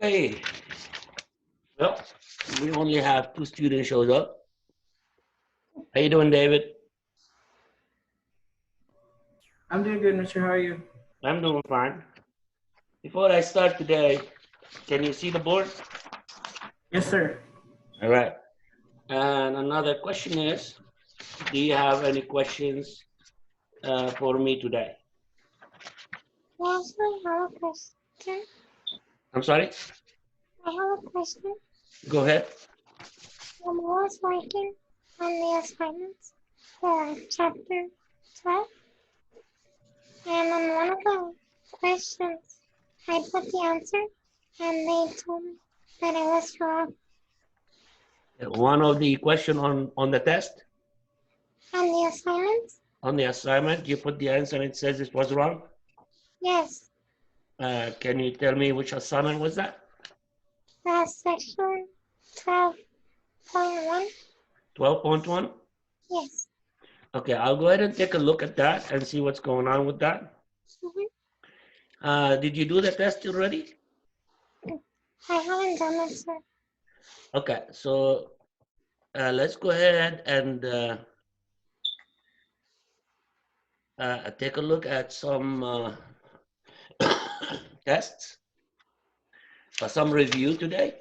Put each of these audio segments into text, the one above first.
Hey, well, we only have 2 students shows up. How you doing, David? I'm doing good, Mr. How are you? I'm doing fine. Before I start today, can you see the board? Yes, sir. All right. And another question is, do you have any questions for me today? Yes, I have a question. I'm sorry? I have a question. Go ahead. I was working on the assignments for chapter 12, and on one of the questions, I put the answer, and they told me that it was wrong. One of the question on the test, On the assignments? on the assignment, you put the answer and it says it was wrong. Yes. Can you tell me which assignment was that? That's section 12.1. 12.1? Yes. Okay, I'll go ahead and take a look at that and see what's going on with that. Did you do the test already? I haven't done it, sir. Okay, so let's go ahead and take a look at some tests, some review today.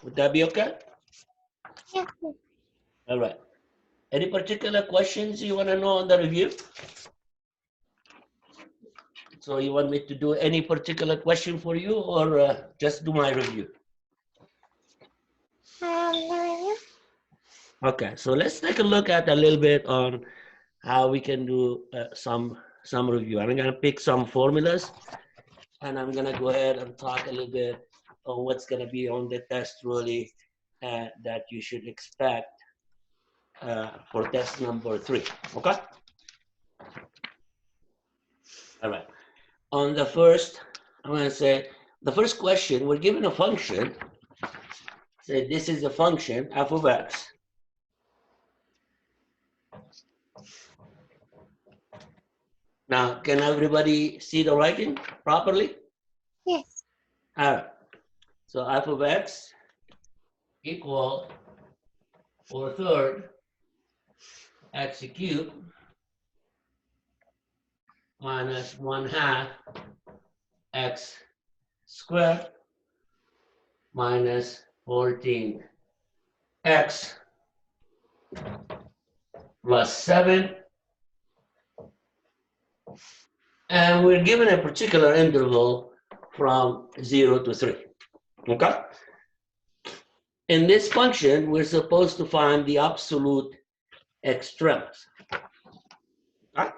Would that be okay? Yes, sir. All right. Any particular questions you want to know on the review? So you want me to do any particular question for you or just do my review? The review? Okay, so let's take a look at a little bit on how we can do some review. I'm going to pick some formulas and I'm going to go ahead and talk a little bit on what's going to be on the test really that you should expect for test number 3. Okay? All right. On the first, I'm going to say the first question, we're given a function. Say this is a function f of x. Now, can everybody see the writing properly? Yes. All right. So f of x equal 4/3 x cubed minus 1/2 x squared minus 14x plus 7. And we're given a particular interval from 0 to 3. Okay? In this function, we're supposed to find the absolute extremes. Okay?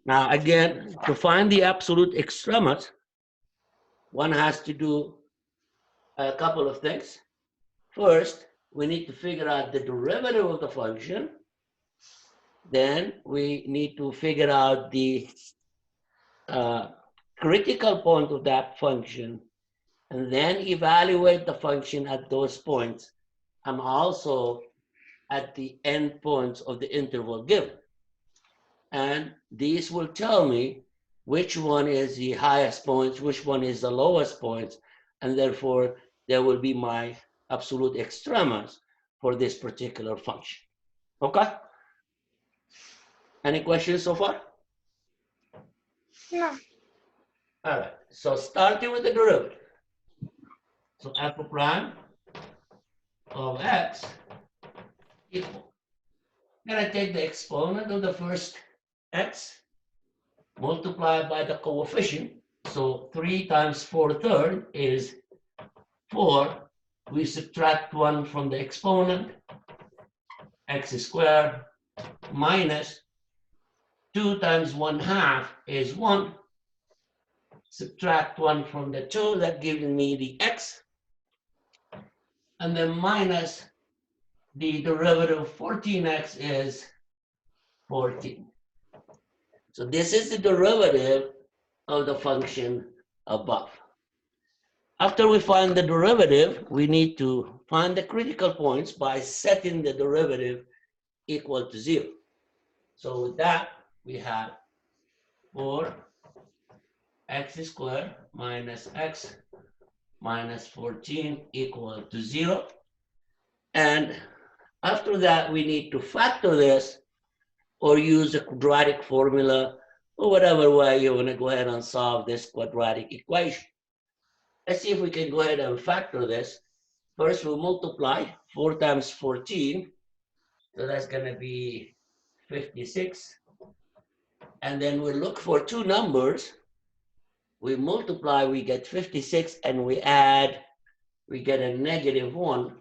Now, again, to find the absolute extremes, one has to do a couple of things. First, we need to figure out the derivative of the function. Then we need to figure out the critical point of that function, and then evaluate the function at those points and also at the end points of the interval given. And these will tell me which one is the highest points, which one is the lowest points, and therefore there will be my absolute extremes for this particular function. Okay? Any questions so far? No. All right, so starting with the derivative. So f prime of x equal. I'm going to take the exponent of the first x, multiply by the coefficient. So 3 times 4/3 is 4. We subtract 1 from the exponent, x squared minus 2 times 1/2 is 1. Subtract 1 from the 2, that gives me the x. And then minus the derivative of 14x is 14. So this is the derivative of the function above. After we find the derivative, we need to find the critical points by setting the derivative equal to 0. So with that, we have 4x squared minus x minus 14 equal to 0. And after that, we need to factor this or use a quadratic formula or whatever way you want to go ahead and solve this quadratic equation. Let's see if we can go ahead and factor this. First, we'll multiply 4 times 14. So that's going to be 56. And then we look for two numbers. We multiply, we get 56, and we add, we get a negative 1.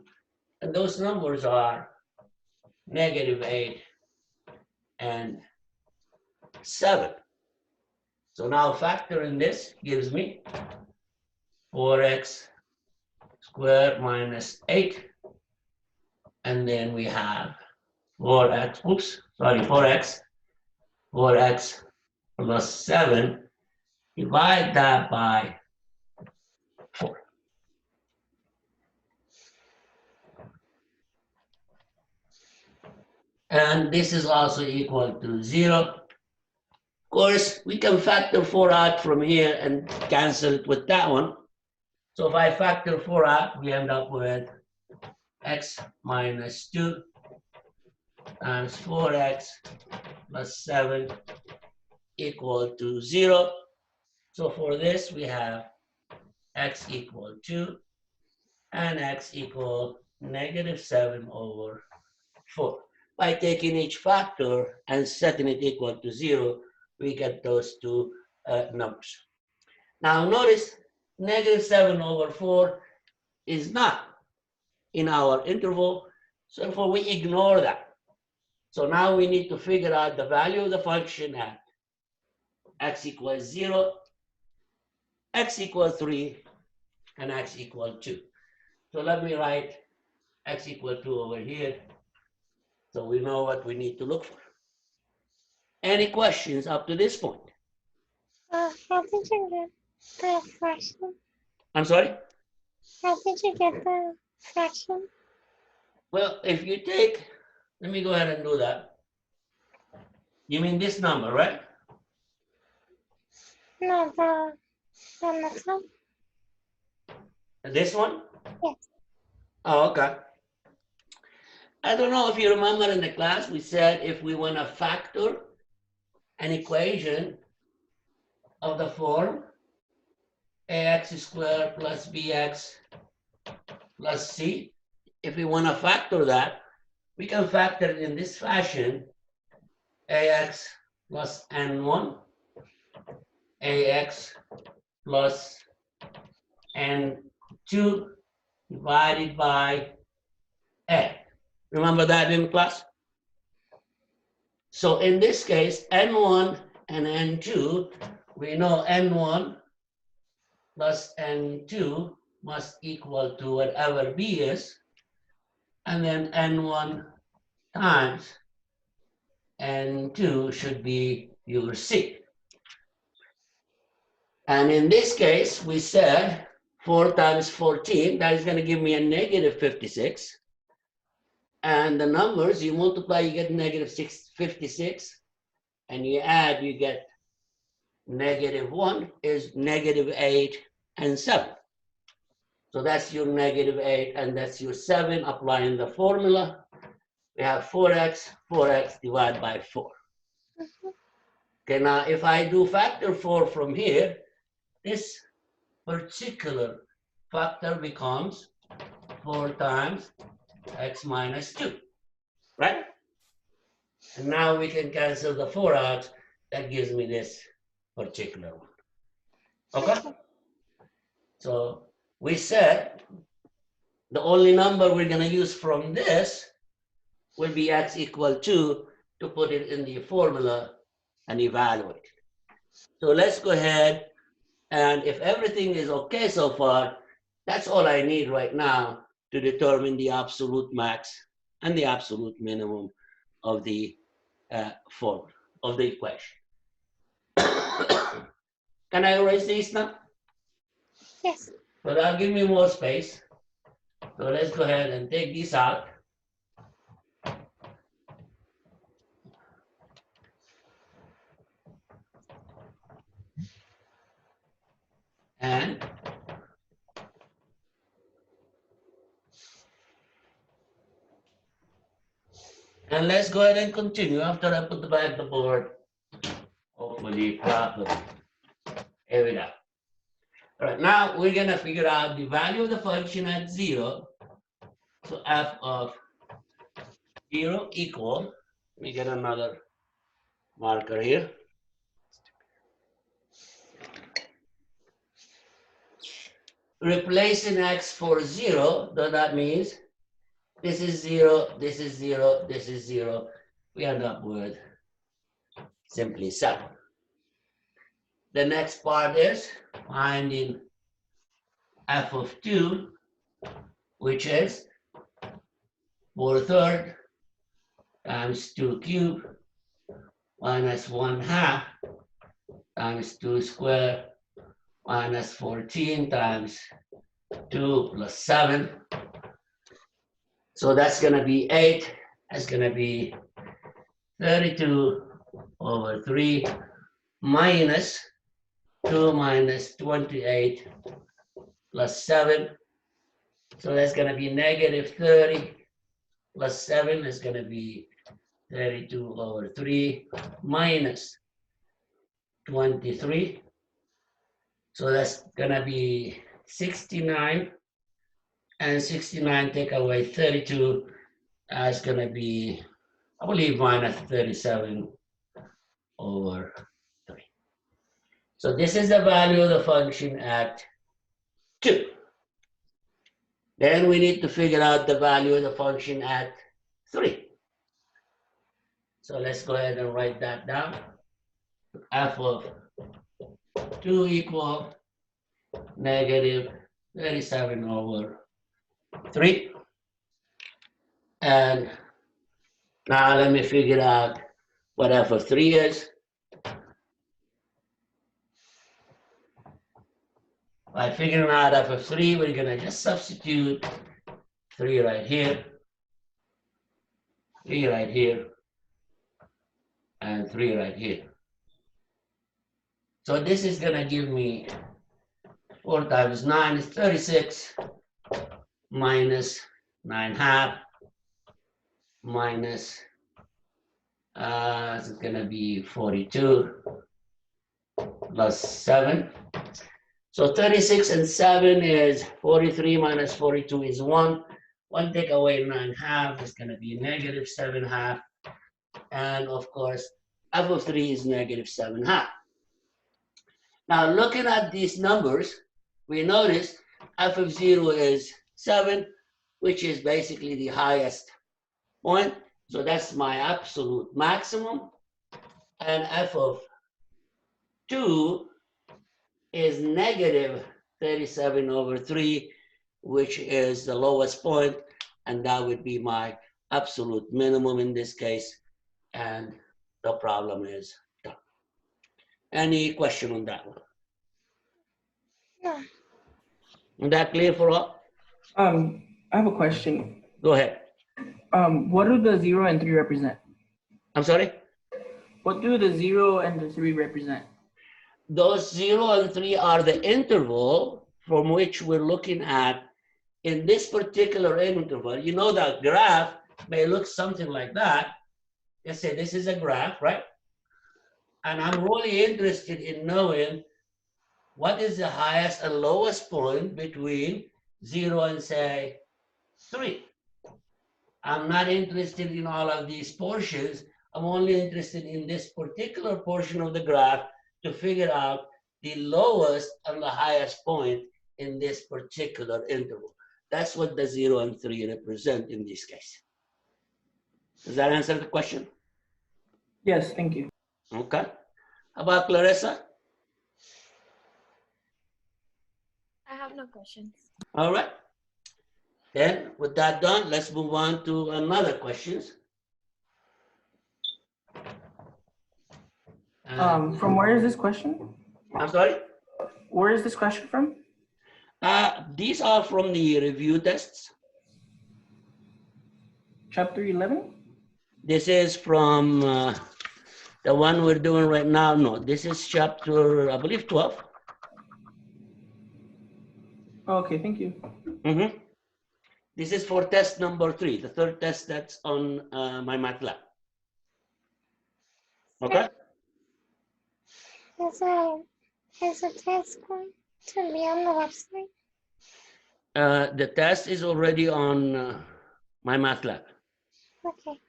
And those numbers are negative 8 and 7. So now factoring this gives me 4x squared minus 8. And then we have 4x plus 7. Divide that by 4. And this is also equal to 0. Of course, we can factor 4 out from here and cancel it with that one. So if I factor 4 out, we end up with x minus 2 times 4x plus 7 equal to 0. So for this, we have x equal 2 and x equal negative 7 over 4. By taking each factor and setting it equal to 0, we get those two numbers. Now notice negative 7 over 4 is not in our interval, so therefore we ignore that. So now we need to figure out the value of the function at x equals 0, x equals 3, and x equals 2. So let me write x equals 2 over here, so we know what we need to look for. Any questions up to this point? How did you get the fraction? I'm sorry? How did you get the fraction? Well, if you take, let me go ahead and do that. You mean this number, right? No, the next one. This one? Yes. Oh, okay. I don't know if you remember in the class, we said if we want to factor an equation of the form ax squared plus bx plus c, if we want to factor that, we can factor it in this fashion: ax plus n1, ax plus n2 divided by a. Remember that in class? So in this case, n1 and n2, we know n1 plus n2 must equal to whatever b is, and then n1 times n2 should be your c. And in this case, we said 4 times 14, that is going to give me a negative 56. And the numbers, you multiply, you get negative 56, and you add, you get negative 1 is negative 8 and 7. So that's your negative 8, and that's your 7. Applying the formula, we have 4x divided by 4. Okay, now if I do factor 4 from here, this particular factor becomes 4 times x minus 2, right? And now we can cancel the 4 out. That gives me this particular one. Okay? So we said the only number we're going to use from this will be x equal 2 to put it in the formula and evaluate it. So let's go ahead, and if everything is okay so far, that's all I need right now to determine the absolute max and the absolute minimum of the formula, of the equation. Can I erase these now? Yes. So that'll give me more space. So let's go ahead and take these out. And And let's go ahead and continue after I put back the board, hopefully properly. Here we go. All right, now we're gonna figure out the value of the function at 0. So f of 0 equal, let me get another marker here. Replacing x for 0, so that means this is 0, this is 0, this is 0. We end up with simply 7. The next part is finding f of 2, which is 4/3 times 2 cubed minus 1/2 times 2 squared minus 14 times 2 plus 7. So that's going to be 8. That's going to be 32/3 minus 2 minus 28 plus 7. So that's going to be negative 30 plus 7 is going to be 32/3 minus 23. So that's going to be 69. And 69 take away 32. That's going to be, I believe, minus 37/3. So this is the value of the function at 2. Then we need to figure out the value of the function at 3. So let's go ahead and write that down. F of 2 equal negative 37/3. And now let me figure out what f of 3 is. By figuring out f of 3, we're going to just substitute 3 right here, 3 right here, and 3 right here. So this is going to give me 4 times 9 is 36 minus 9/2 minus, it's going to be 42 plus 7. So 36 and 7 is 43 minus 42 is 1. 1 take away 9/2 is going to be negative 7/2. And of course, f of 3 is negative 7/2. Now looking at these numbers, we notice f of 0 is 7, which is basically the highest point. So that's my absolute maximum. And f of 2 is negative 37/3, which is the lowest point, and that would be my absolute minimum in this case, and the problem is done. Any question on that one? No. Is that clear for all? I have a question. Go ahead. What do the 0 and 3 represent? I'm sorry? What do the 0 and the 3 represent? Those 0 and 3 are the interval from which we're looking at in this particular interval. You know, the graph may look something like that. Let's say this is a graph, right? And I'm really interested in knowing what is the highest and lowest point between 0 and, say, 3. I'm not interested in all of these portions. I'm only interested in this particular portion of the graph to figure out the lowest and the highest point in this particular interval. That's what the 0 and 3 represent in this case. Does that answer the question? Yes, thank you. Okay. How about Clarissa? I have no questions. All right. Then, with that done, let's move on to another questions. From where is this question? I'm sorry? Where is this question from? These are from the review tests. Chapter 11? This is from the one we're doing right now. No, this is chapter, I believe, 12. Okay, thank you. Mm-hmm. This is for test number 3, the third test that's on my MATLAB. Okay? Is a test going to be on the website? The test is already on my MATLAB. Okay.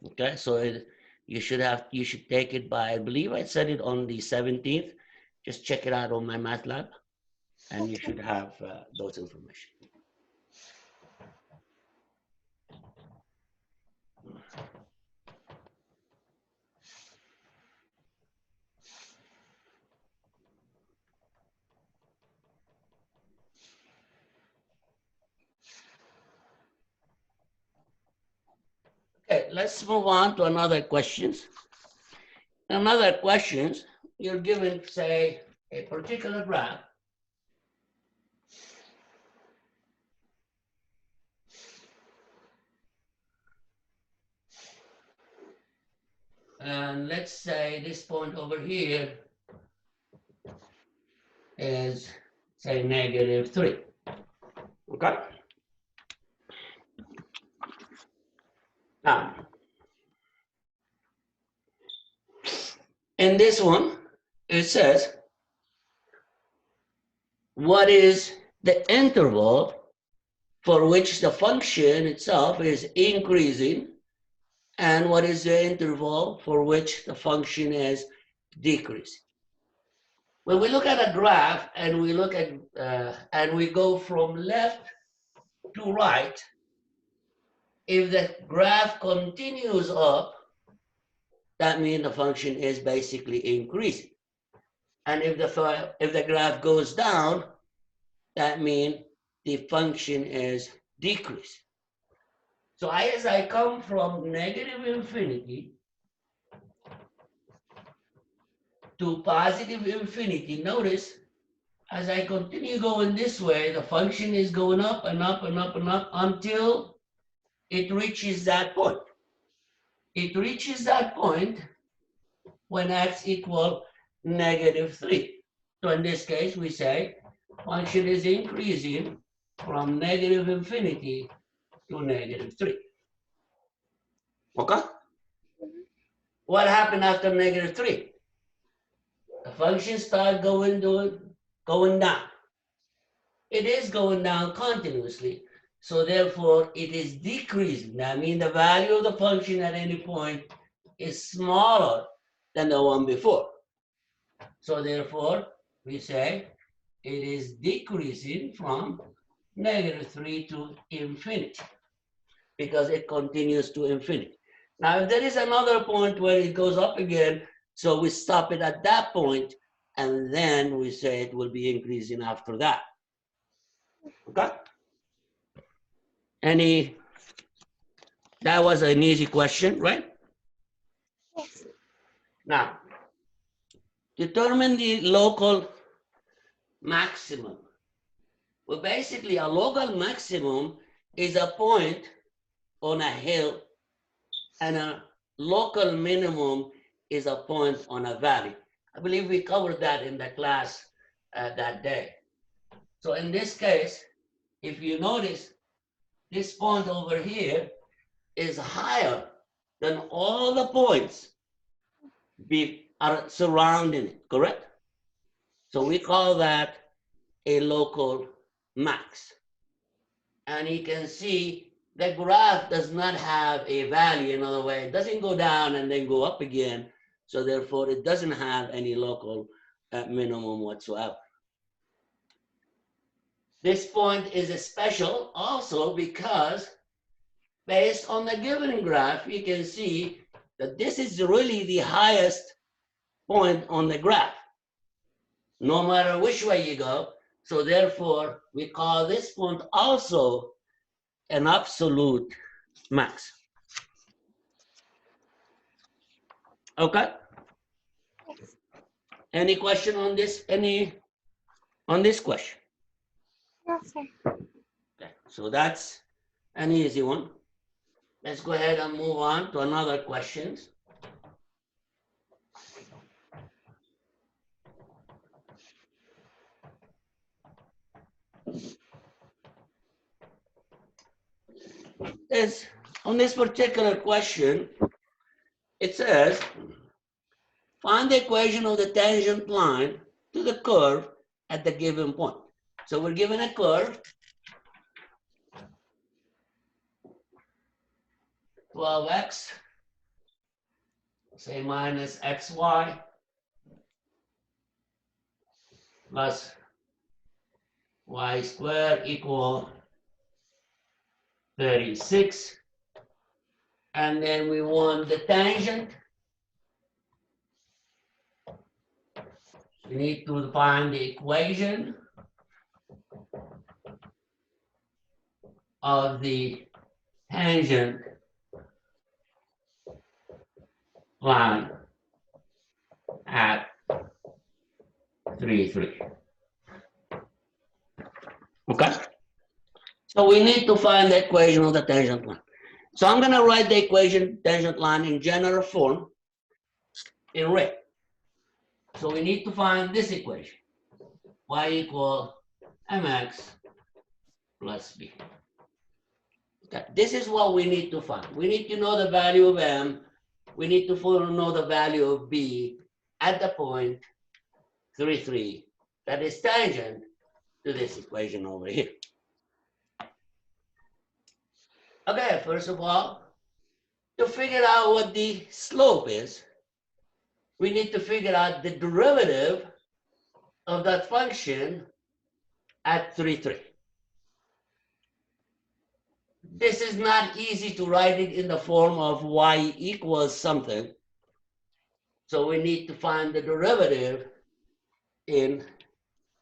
Okay, so you should take it by, I believe I said it on the 17th. Just check it out on my MATLAB, and you should have those information. Okay, let's move on to another questions. Another questions, you're given, say, a particular graph. And let's say this point over here is, say, -3. Okay? Now, in this one, it says, what is the interval for which the function itself is increasing, and what is the interval for which the function is decreasing? When we look at a graph and we look at and we go from left to right, if the graph continues up, that means the function is basically increasing. And if the graph goes down, that means the function is decreasing. So as I come from -infinity to +infinity, notice as I continue going this way, the function is going up and up and up and up until it reaches that point. It reaches that point when x equals -3. So in this case, we say function is increasing from -infinity to -3. Okay? What happened after -3? The function starts going down. It is going down continuously, so therefore it is decreasing. That means the value of the function at any point is smaller than the one before. So therefore, we say it is decreasing from -3 to infinity because it continues to infinity. Now, if there is another point where it goes up again, so we stop it at that point, and then we say it will be increasing after that. Okay? That was an easy question, right? Yes. Now, determine the local maximum. Well, basically, a local maximum is a point on a hill, and a local minimum is a point on a valley. I believe we covered that in the class that day. So in this case, if you notice, this point over here is higher than all the points are surrounding it, correct? So we call that a local max. And you can see the graph does not have a value. In other words, it doesn't go down and then go up again. So therefore, it doesn't have any local minimum whatsoever. This point is special also because based on the given graph, you can see that this is really the highest point on the graph, no matter which way you go. So therefore, we call this point also an absolute max. Okay? Yes. Any question on this? On this question? No, sir. Okay, so that's an easy one. Let's go ahead and move on to another questions. is on this particular question, it says, find the equation of the tangent line to the curve at the given point. So we're given a curve, 12x, say minus xy, plus y squared equal 36. And then we want the tangent. We need to find the equation of the tangent line at 3, 3. Okay? So we need to find the equation of the tangent line. So I'm going to write the equation tangent line in general form in red. So we need to find this equation. Y equal mx plus b. Okay. This is what we need to find. We need to know the value of m. We need to know the value of b at the point 3, 3 that is tangent to this equation over here. Okay, first of all, to figure out what the slope is, we need to figure out the derivative of that function at 3, 3. This is not easy to write it in the form of y equals something. So we need to find the derivative in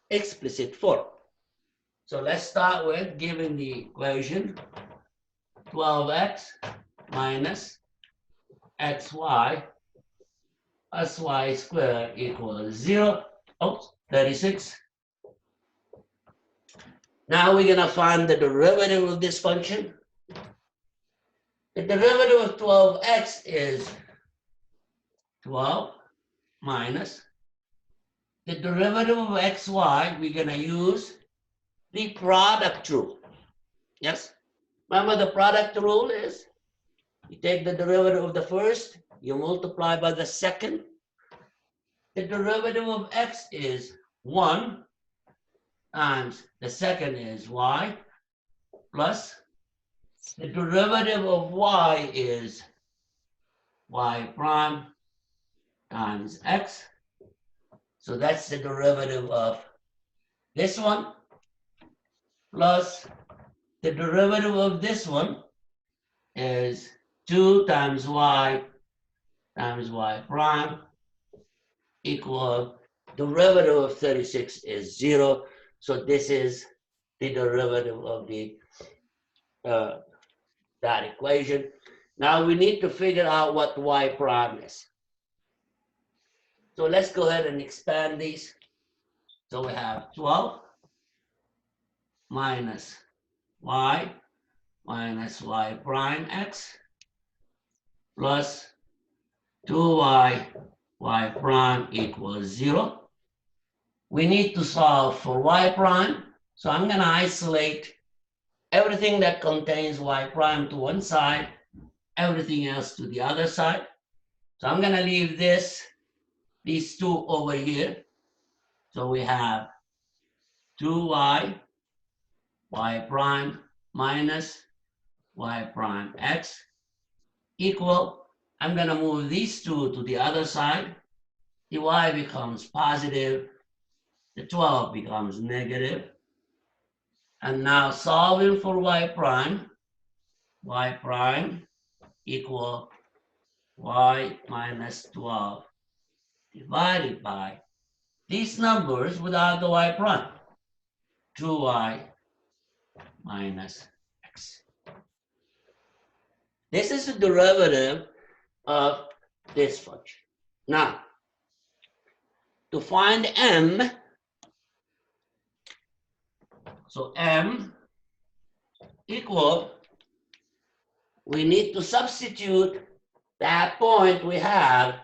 explicit form. So let's start with giving the equation 12x minus xy plus y squared equals 0. Oh, 36. Now we're going to find the derivative of this function. The derivative of 12x is 12 minus the derivative of xy. We're going to use the product rule. Yes? Remember the product rule is you take the derivative of the first, you multiply by the second. The derivative of x is 1 times the second is y plus the derivative of y is y prime times x. So that's the derivative of this one plus the derivative of this one is 2 times y prime equal derivative of 36 is 0. So this is the derivative of the that equation. Now we need to figure out what y prime is. So let's go ahead and expand these. So we have 12 minus y prime x plus 2y y prime equals 0. We need to solve for y prime. So I'm going to isolate everything that contains y prime to one side, everything else to the other side. So I'm going to leave these two over here. So we have 2y prime minus y prime x equal, I'm going to move these two to the other side. The y becomes positive, the 12 becomes negative. And now solving for y prime equal y minus 12 divided by these numbers without the y prime, 2y minus x. This is the derivative of this function. Now, to find m, so m equal, we need to substitute that point we have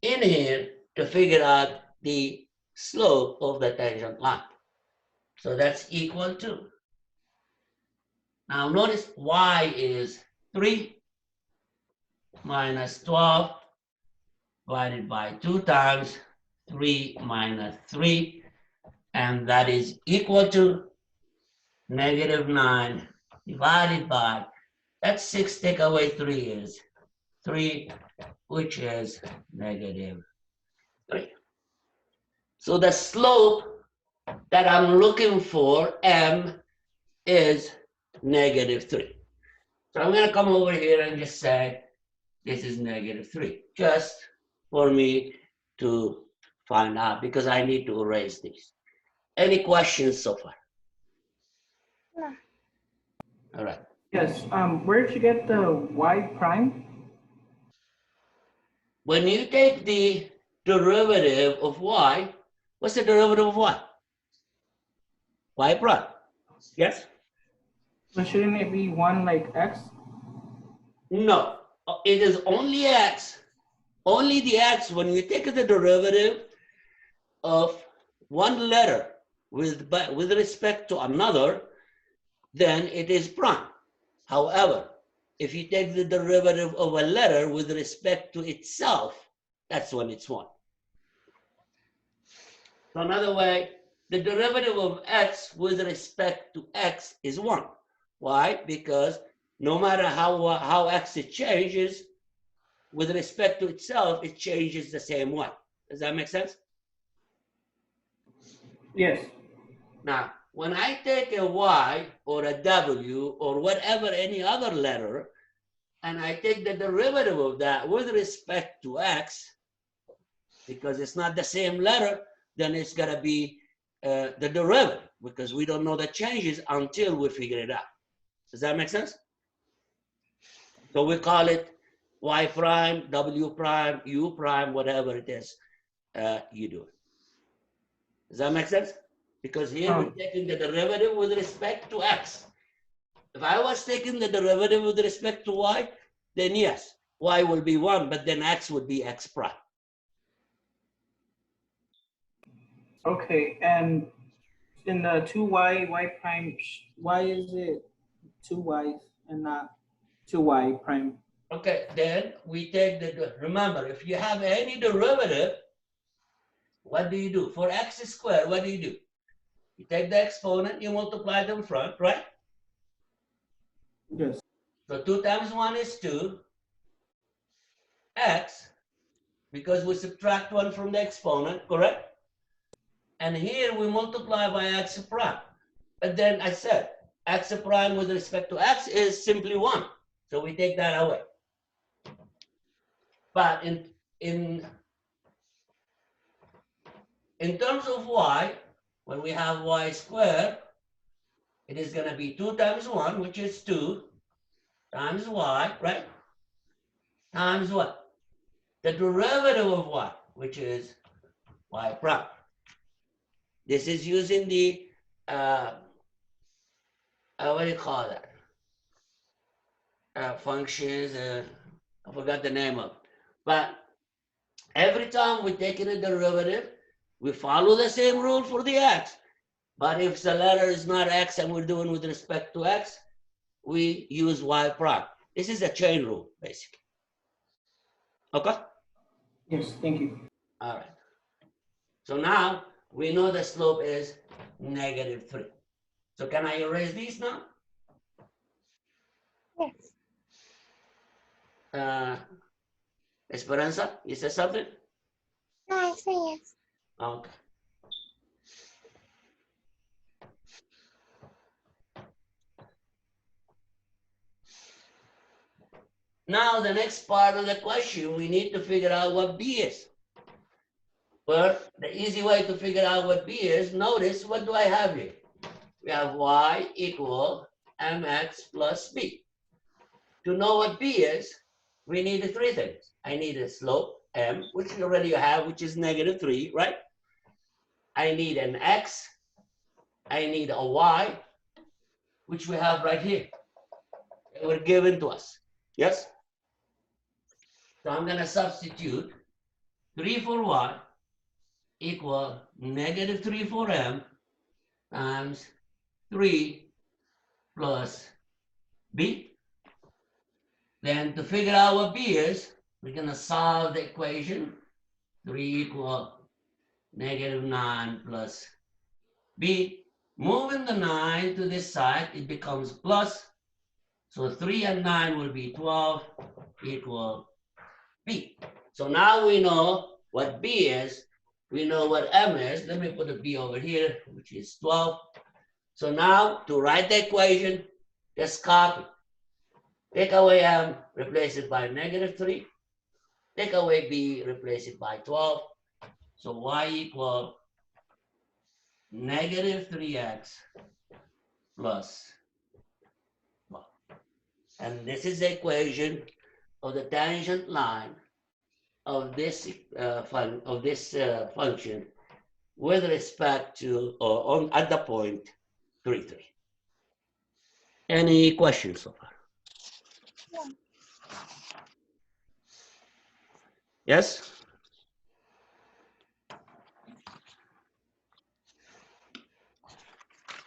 in here to figure out the slope of the tangent line. So that's equal to. Now notice y is 3 minus 12 divided by 2 times 3 minus 3, and that is equal to -9 divided by, that's 6 take away 3 is 3, which is -3. So the slope that I'm looking for, m, is -3. So I'm going to come over here and just say this is -3, just for me to find out, because I need to erase these. Any questions so far? No. All right. Yes. Where did you get the y prime? When you take the derivative of y, what's the derivative of y? Y prime. Yes? But shouldn't it be 1 like x? No. It is only x. Only the x, when you take the derivative of one letter with respect to another, then it is prime. However, if you take the derivative of a letter with respect to itself, that's when it's 1. So another way, the derivative of x with respect to x is 1. Why? Because no matter how x it changes, with respect to itself, it changes the same way. Does that make sense? Yes. Now, when I take a y or a w or whatever, any other letter, and I take the derivative of that with respect to x, because it's not the same letter, then it's going to be the derivative, because we don't know the changes until we figure it out. Does that make sense? So we call it y prime, w prime, u prime, whatever it is you do it. Does that make sense? Because here we're taking the derivative with respect to x. If I was taking the derivative with respect to y, then yes, y will be 1, but then x would be x prime. Okay. And in the 2y prime, why is it 2y and not 2y prime? Okay, then we take remember, if you have any derivative, what do you do? For x squared, what do? You take the exponent, you multiply them front, right? Yes. So 2 times 1 is 2, x, because we subtract 1 from the exponent, correct? And here we multiply by x prime. But then I said, x prime with respect to x is simply 1. So we take that away. But in terms of y, when we have y squared, it is going to be 2 times 1, which is 2, times y, right? Times what? The derivative of y, which is y prime. This is using the, what do you call that? Functions, I forgot the name of it. But every time we take in a derivative, we follow the same rule for the x. But if the letter is not x and we're doing with respect to x, we use y prime. This is a chain rule, basically. Okay? Yes, thank you. All right. So now we know the slope is -3. So can I erase these now? Yes. Esperanza, you said something? No, I say yes. Okay. Now the next part of the question, we need to figure out what b is. But the easy way to figure out what b is, notice, what do I have here? We have y equal mx plus b. To know what b is, we need 3 things. I need a slope, m, which we already have, which is -3, right? I need an x. I need a y, which we have right here. They were given to us. Yes? So I'm going to substitute 3 for y equal -3 for m times 3 plus B. Then to figure out what B is, we're going to solve the equation. 3 equal -9 plus B. Moving the 9 to this side, it becomes plus. So 3 and 9 will be 12 equal B. So now we know what B is. We know what M is. Let me put a B over here, which is 12. So now to write the equation, just copy. Take away M, replace it by -3. Take away B, replace it by 12. So Y equal -3x plus 1. And this is the equation of the tangent line of this function with respect to or on at the point 3, 3. Any questions so far? No. Yes?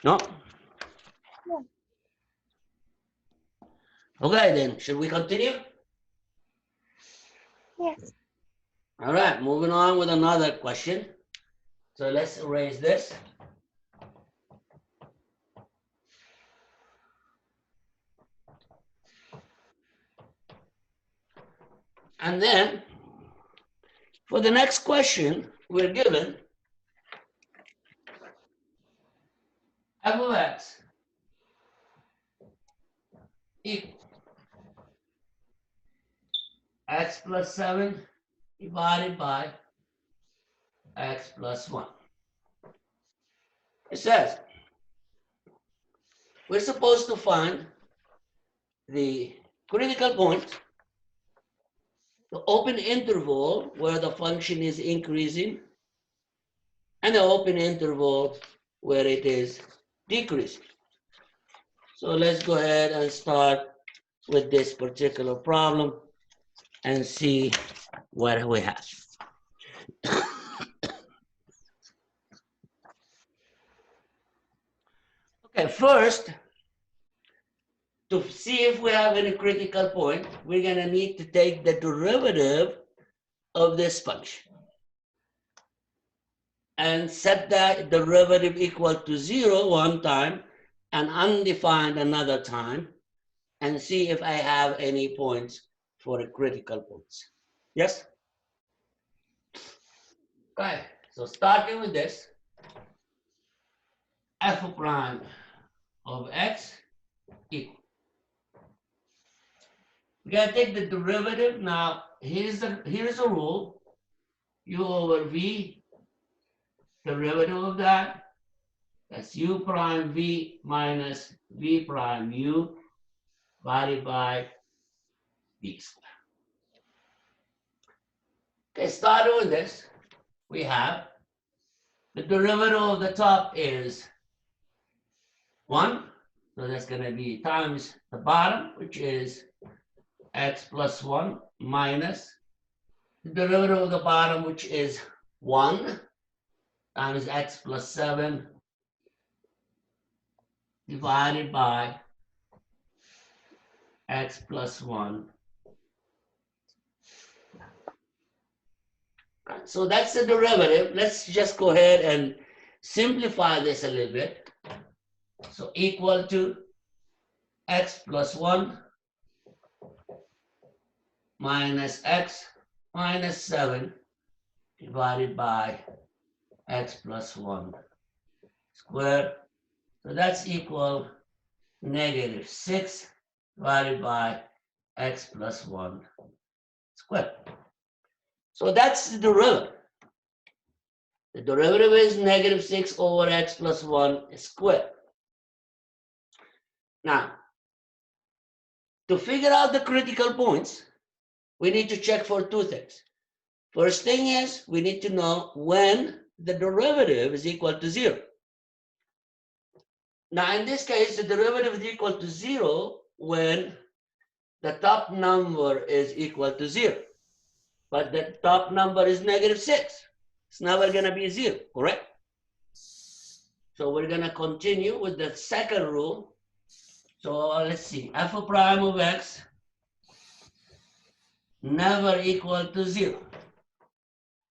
No? No. Okay, then, should we continue? Yes. All right, moving on with another question. So let's erase this. And then, for the next question, we're given f of x equal x plus 7 divided by x plus 1. It says we're supposed to find the critical point, the open interval where the function is increasing, and the open interval where it is decreasing. So let's go ahead and start with this particular problem and see what we have. Okay, first, to see if we have any critical point, we're going to need to take the derivative of this function and set that derivative equal to 0 one time and undefined another time, and see if I have any points for the critical points. Yes? Okay, so starting with this, f prime of x equal. We gotta take the derivative. Now, here's a rule. U over v, derivative of that, that's u prime v minus v prime u divided by v squared. Okay, starting with this, we have the derivative of the top is 1. So that's going to be times the bottom, which is x plus 1 minus the derivative of the bottom, which is 1 times x plus 7 divided by x plus 1. So that's the derivative. Let's just go ahead and simplify this a little bit. So equal to x plus 1 minus x minus 7 divided by x plus 1 squared. So that's equal -6 divided by x plus 1 squared. So that's the derivative. The derivative is -6 over x plus 1 squared. Now, to figure out the critical points, we need to check for two things. First thing is we need to know when the derivative is equal to 0. Now, in this case, the derivative is equal to 0 when the top number is equal to 0. But the top number is -6. It's never going to be 0, correct? So we're going to continue with the second rule. So let's see, f prime of x never equal to 0.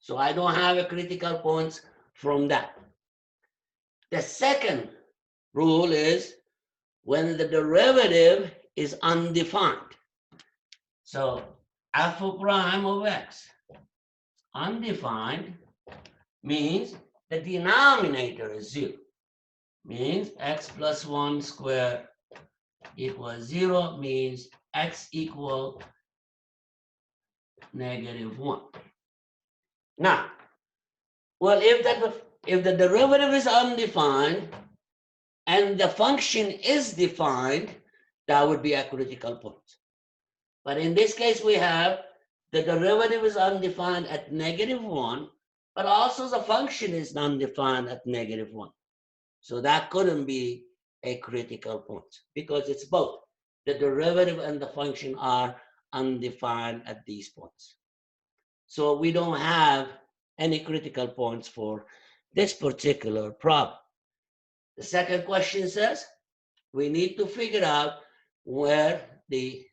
So I don't have a critical points from that. The second rule is when the derivative is undefined. So f prime of x undefined means the denominator is 0. Means x plus 1 squared equals 0 means x equal -1. Now, well, if the derivative is undefined and the function is defined, that would be a critical point. But in this case, we have the derivative is undefined at -1, but also the function is undefined at -1. So that couldn't be a critical point because it's both. The derivative and the function are undefined at these points. So we don't have any critical points for this particular problem. The second question says we need to figure out where the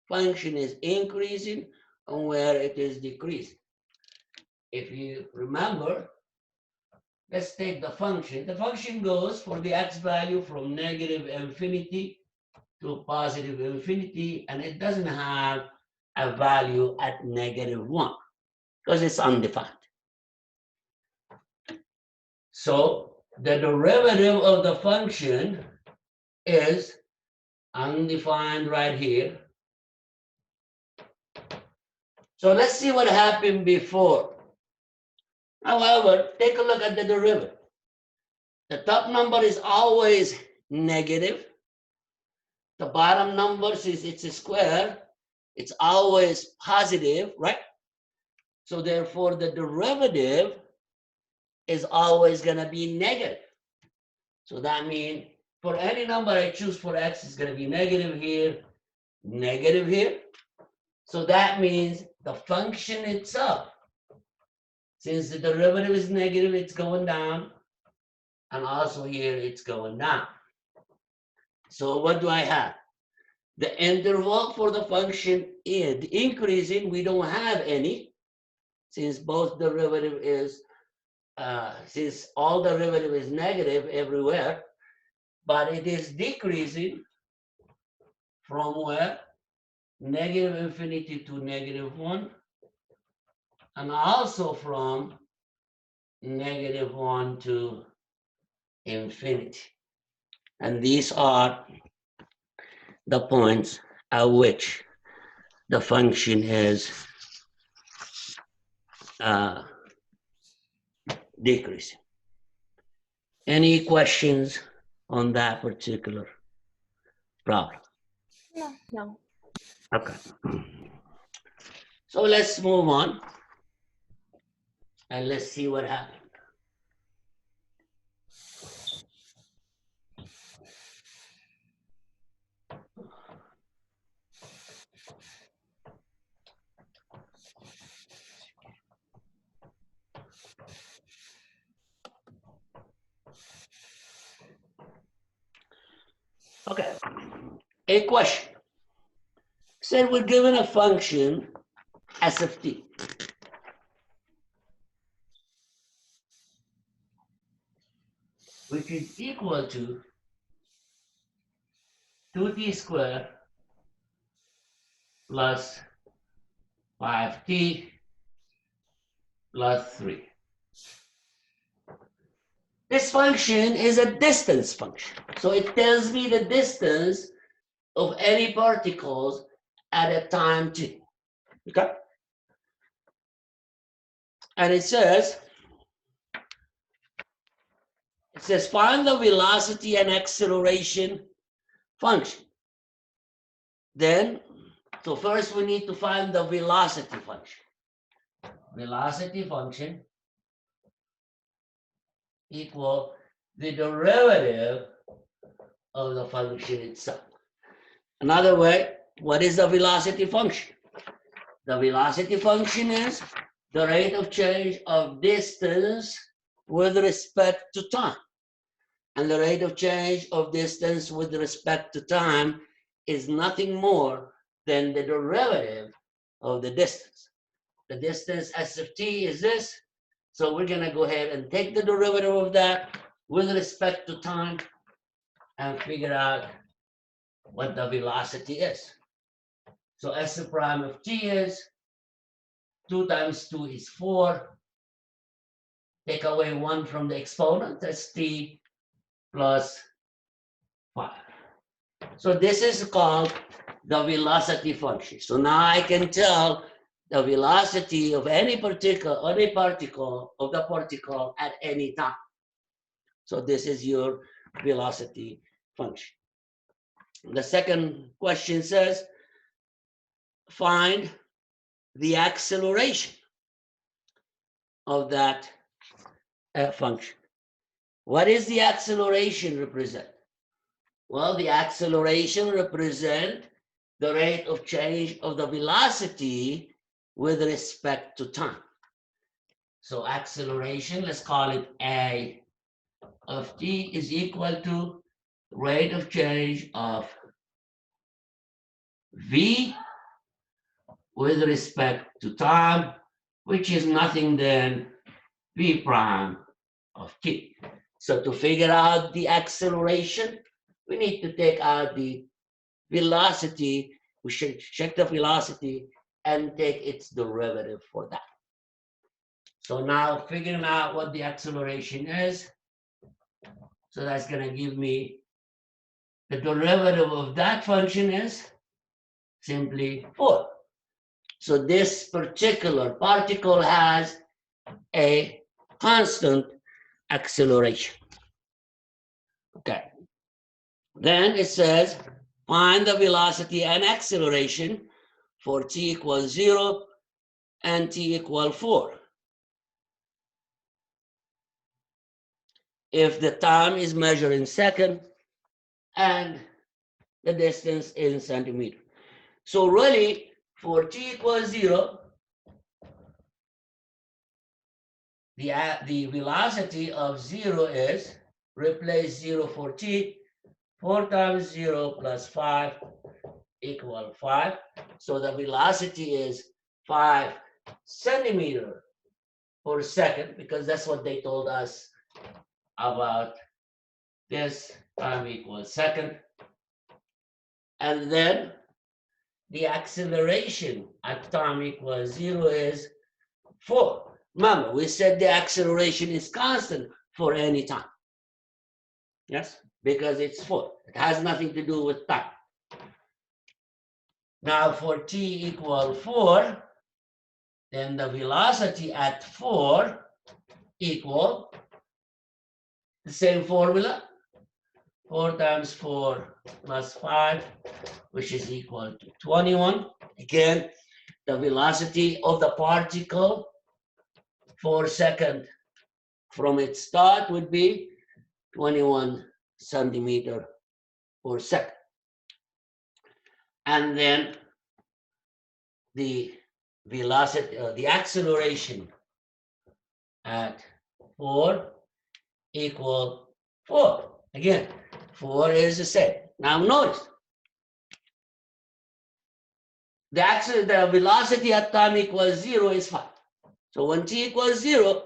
function is increasing and where it is decreasing. If you remember, let's take the function. The function goes for the x value from -infinity to +infinity, and it doesn't have a value at -1 because it's undefined. So the derivative of the function is undefined right here. So let's see what happened before. However, take a look at the derivative. The top number is always negative. The bottom number, since it's a square, it's always positive, right? So therefore, the derivative is always going to be negative. So that means for any number I choose for x, it's going to be negative here, negative here. So that means the function itself, since the derivative is negative, it's going down. And also here, it's going down. So what do I have? The interval for the function is increasing. We don't have any, since both derivative is, since all derivative is negative everywhere, but it is decreasing from where? -infinity to -1, and also from -1 to infinity. And these are the points at which the function is decreasing. Any questions on that particular problem? No. Okay. So let's move on and let's see what happened. Okay, a question. Said we're given a function s of t. Which is equal to 2t squared plus 5t plus 3. This function is a distance function. So it tells me the distance of any particles at a time t. Okay? And it says find the velocity and acceleration function. Then, so first we need to find the velocity function. Velocity function equal the derivative of the function itself. Another way, what is the velocity function? The velocity function is the rate of change of distance with respect to time. And the rate of change of distance with respect to time is nothing more than the derivative of the distance. The distance s of t is this. So we're going to go ahead and take the derivative of that with respect to time and figure out what the velocity is. So s prime of t is 2 times 2 is 4. Take away 1 from the exponent, that's t plus 5. So this is called the velocity function. So now I can tell the velocity of any particle at any time. So this is your velocity function. The second question says, find the acceleration of that function. What is the acceleration represent? Well, the acceleration represent the rate of change of the velocity with respect to time. So acceleration, let's call it A of t is equal to rate of change of v with respect to time, which is nothing than v prime of t. So to figure out the acceleration, we need to take out the velocity. We should check the velocity and take its derivative for that. So now figuring out what the acceleration is, so that's going to give me the derivative of that function is simply 4. So this particular particle has a constant acceleration. Okay. Then it says, find the velocity and acceleration for t equals 0 and t equals 4. If the time is measured in second and the distance in centimeter. So really, for t equals 0, the velocity of 0 is, replace 0 for t, 4 times 0 plus 5 equal 5. So the velocity is 5 centimeter per second, because that's what they told us about this time equals second. And then the acceleration at time equals 0 is 4. Remember, we said the acceleration is constant for any time. Yes, because it's 4. It has nothing to do with time. Now for t equal 4, then the velocity at 4 equal the same formula, 4 times 4 plus 5, which is equal to 21. Again, the velocity of the particle for second from its start would be 21 centimeter per second. And then the velocity, the acceleration at 4 equal 4. Again, 4 is the same. Now notice, the velocity at time equals 0 is 5. So when t equals 0,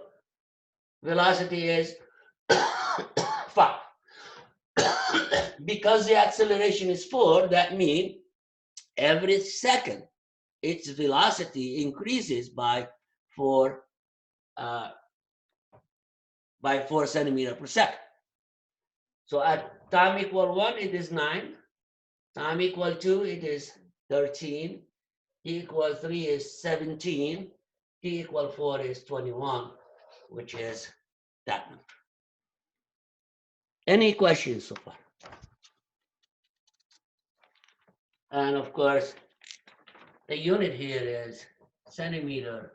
velocity is 5. Because the acceleration is 4, that means every second its velocity increases by 4 centimeters per second. So at time equal 1, it is 9. Time equal 2, it is 13. T equal 3 is 17. T equal 4 is 21, which is that number. Any questions so far? And of course, the unit here is centimeter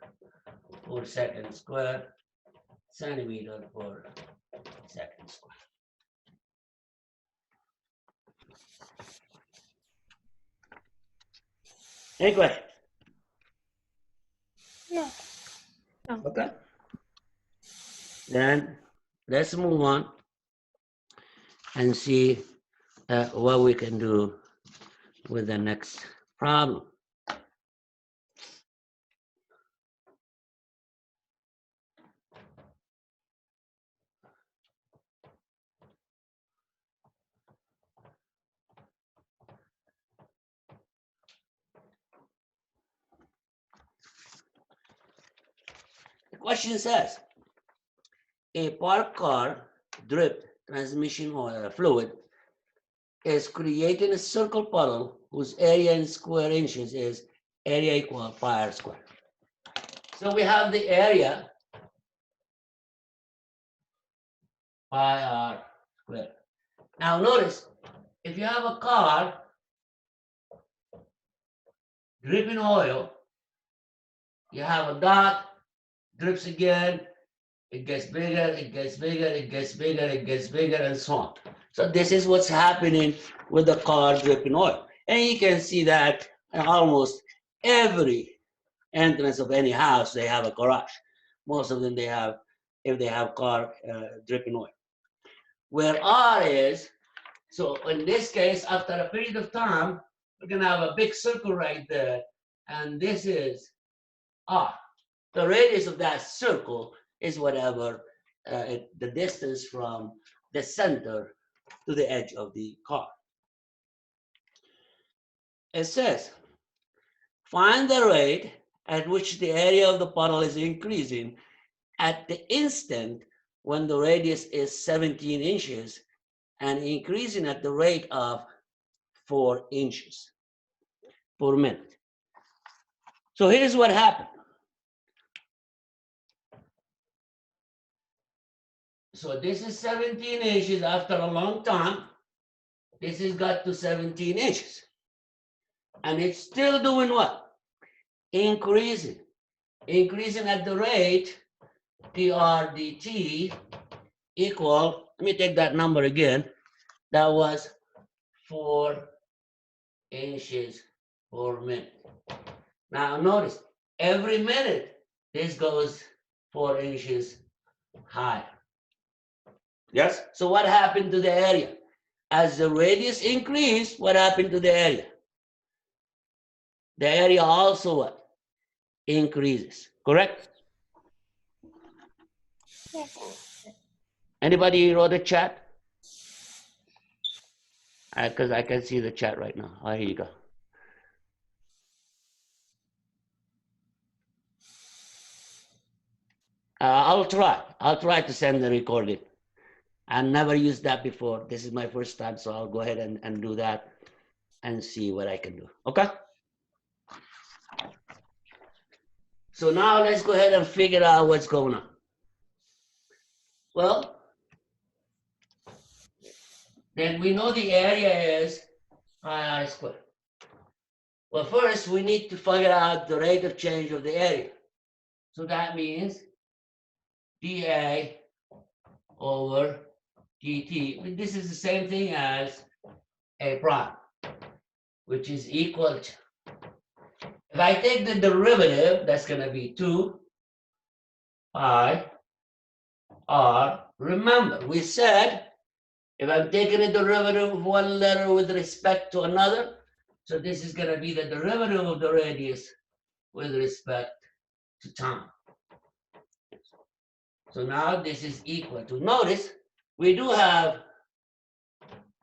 per second square, centimeter per second square. Any questions? No. Okay. Then let's move on and see what we can do with the next problem. The question says, a parked car dripped transmission oil fluid is creating a circle puddle whose area in square inches is area equal pi r squared. So we have the area pi r squared. Now notice, if you have a car dripping oil, you have a dot, drips again, it gets bigger, it gets bigger, it gets bigger, it gets bigger, and so on. So this is what's happening with the car dripping oil. And you can see that in almost every entrance of any house, they have a garage. Most of them they have, if they have car dripping oil. Where R is, so in this case, after a period of time, we're gonna have a big circle right there, and this is R. The radius of that circle is whatever the distance from the center to the edge of the car. It says, find the rate at which the area of the puddle is increasing at the instant when the radius is 17 inches and increasing at the rate of 4 inches per minute. So here's what happened. So this is 17 inches after a long time. This has got to 17 inches. And it's still doing what? Increasing. Increasing at the rate dr dt equal, let me take that number again. That was 4 inches per minute. Now notice, every minute this goes 4 inches higher. Yes? So what happened to the area? As the radius increased, what happened to the area? The area also what? Increases, correct? Yes. Anybody wrote a chat? Because I can see the chat right now. Oh, here you go. I'll try to send the recording. I never used that before. This is my first time, so I'll go ahead and do that and see what I can do. Okay? So now let's go ahead and figure out what's going on. Well, then we know the area is pi r squared. Well, first we need to figure out the rate of change of the area. So that means dA over dt. This is the same thing as A prime, which is equal to, if I take the derivative, that's going to be 2 pi r. Remember, we said if I'm taking a derivative of one letter with respect to another, so this is going to be the derivative of the radius with respect to time. So now this is equal to, notice, we do have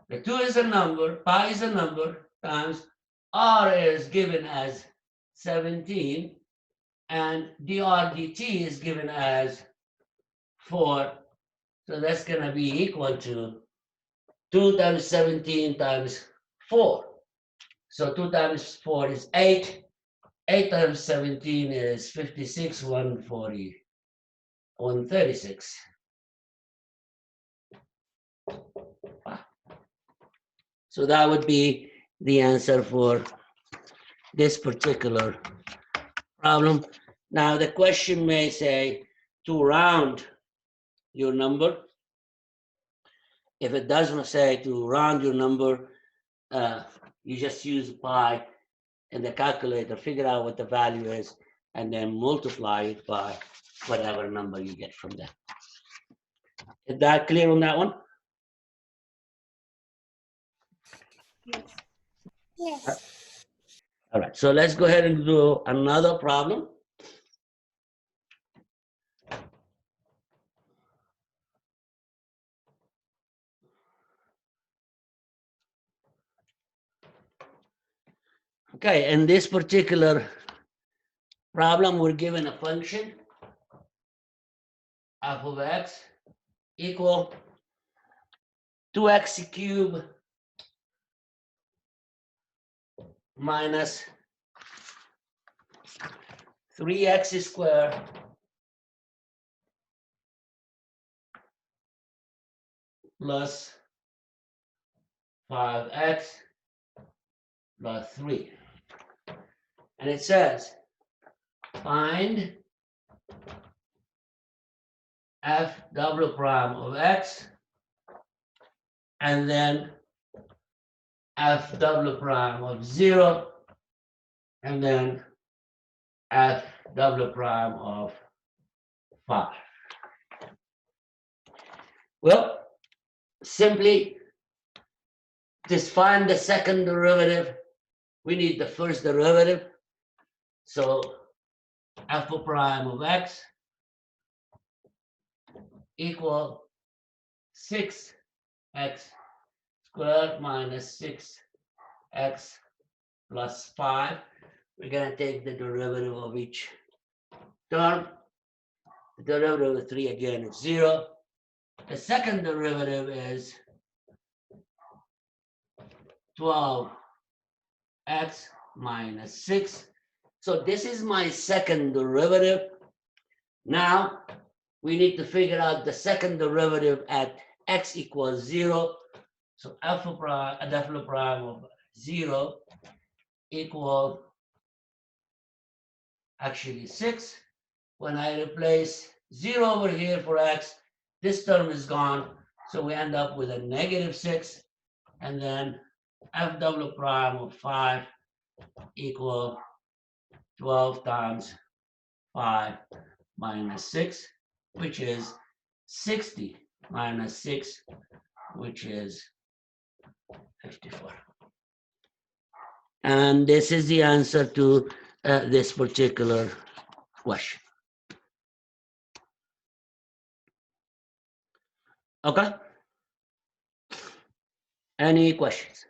the 2 is a number, pi is a number, times r is given as 17, and dr dt is given as 4. So that's going to be equal to 2 times 17 times 4. So 2 times 4 is 8. 8 times 17 is 56, 140, 136. So that would be the answer for this particular problem. Now the question may say to round your number. If it doesn't say to round your number, you just use pi in the calculator, figure out what the value is, and then multiply it by whatever number you get from that. Is that clear on that one? Yes. Yes. All right, so let's go ahead and do another problem. Okay, in this particular problem, we're given a function f of x equal 2x cubed minus 3x squared plus 5x plus 3. And it says, find f double prime of x and then f double prime of 0 and then f double prime of 5. Well, simply just find the second derivative. We need the first derivative. So f prime of x equal 6x squared minus 6x plus 5. We're going to take the derivative of each term. The derivative of 3 again is 0. The second derivative is 12x minus 6. So this is my second derivative. Now we need to figure out the second derivative at x equals 0. So f prime of 0 equal actually 6. When I replace 0 over here for x, this term is gone. So we end up with a negative 6. And then f double prime of 5 equal 12 times 5 minus 6, which is 60 minus 6, which is 54. And this is the answer to this particular question. Okay? Any questions?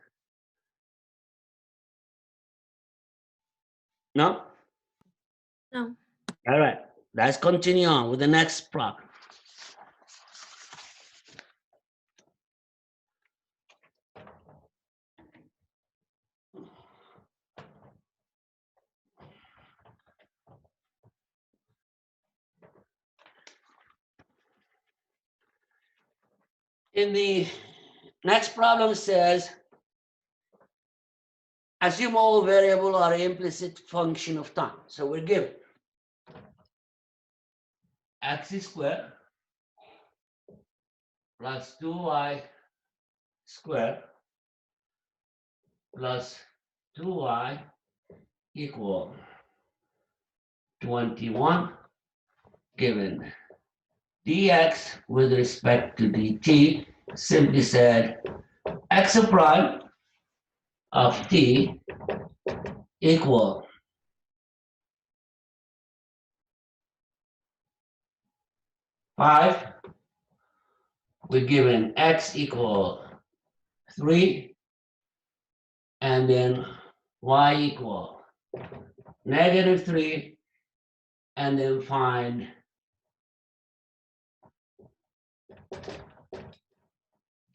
No? No. All right. Let's continue on with the next problem. In the next problem says, assume all variable are implicit function of time. So we're given x squared plus 2y squared plus 2y equal 21, given dx with respect to dt, simply said x prime of t equal 5. We're given x equal 3 and then y equal negative 3 and then find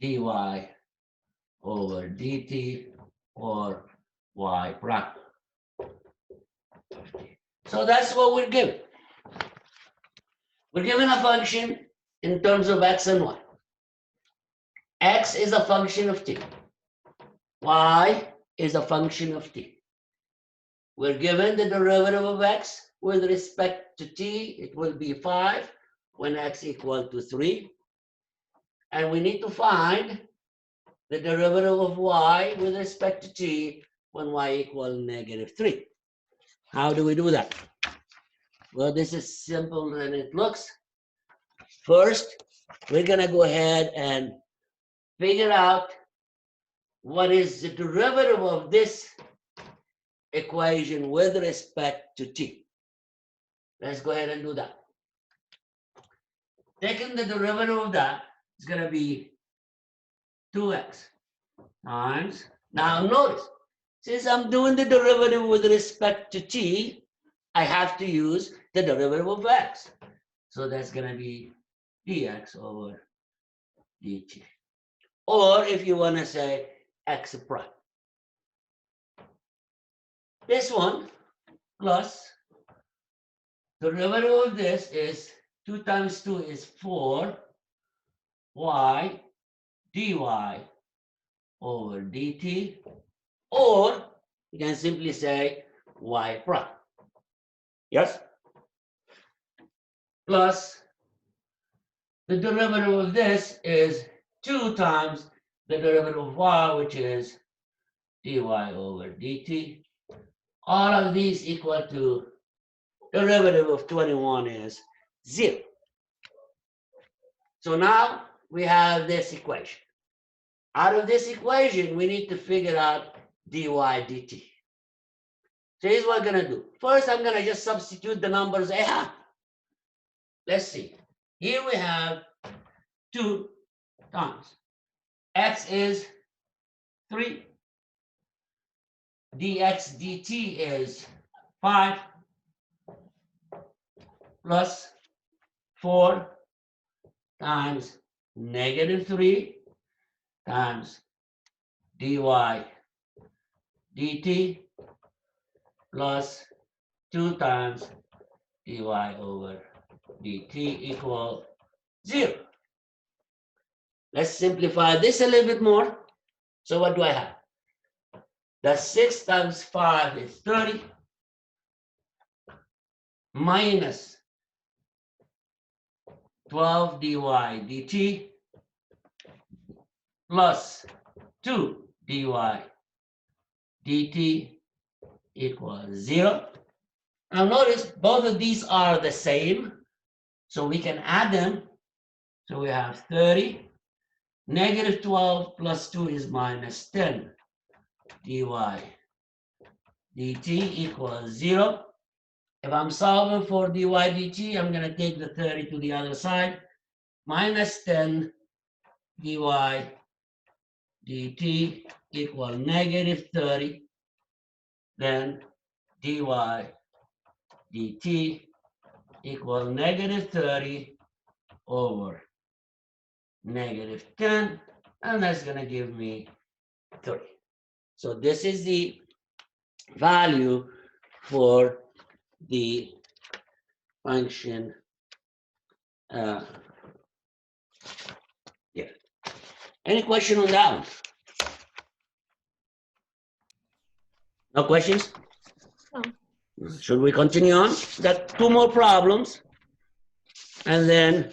dy over dt or y prime. So that's what we're given. We're given a function in terms of x and y. X is a function of t. Y is a function of t. We're given the derivative of x with respect to t. It will be 5 when x equal to 3. And we need to find the derivative of y with respect to t when y equal negative 3. How do we do that? Well, this is simple than it looks. First, we're going to go ahead and figure out what is the derivative of this equation with respect to t. Let's go ahead and do that. Taking the derivative of that is going to be 2x times. Now notice, since I'm doing the derivative with respect to t, I have to use the derivative of x. So that's going to be dx over dt. Or if you want to say x prime. This one plus the derivative of this is 2 times 2 is 4 y dy over dt, or you can simply say y prime. Yes? Plus the derivative of this is 2 times the derivative of y, which is dy over dt. All of these equal to derivative of 21 is 0. So now we have this equation. Out of this equation, we need to figure out dy dt. So here's what I'm going to do. First, I'm going to just substitute the numbers I have. Let's see. Here we have 2 times. X is 3. Dx dt is 5 plus 4 times negative 3 times dy dt plus 2 times dy over dt equal 0. Let's simplify this a little bit more. So what do I have? The 6 times 5 is 30 minus 12 dy dt plus 2 dy dt equals 0. Now notice both of these are the same, so we can add them. So we have 30, negative 12 plus 2 is minus 10 dy dt equals 0. If I'm solving for dy dt, I'm going to take the 30 to the other side. Minus 10 dy dt equal negative 30. Then dy dt equal negative 30 over negative 10. And that's going to give me 3. So this is the value for the function here. Any question on that one? No questions? No. Should we continue on? Got 2 more problems, and then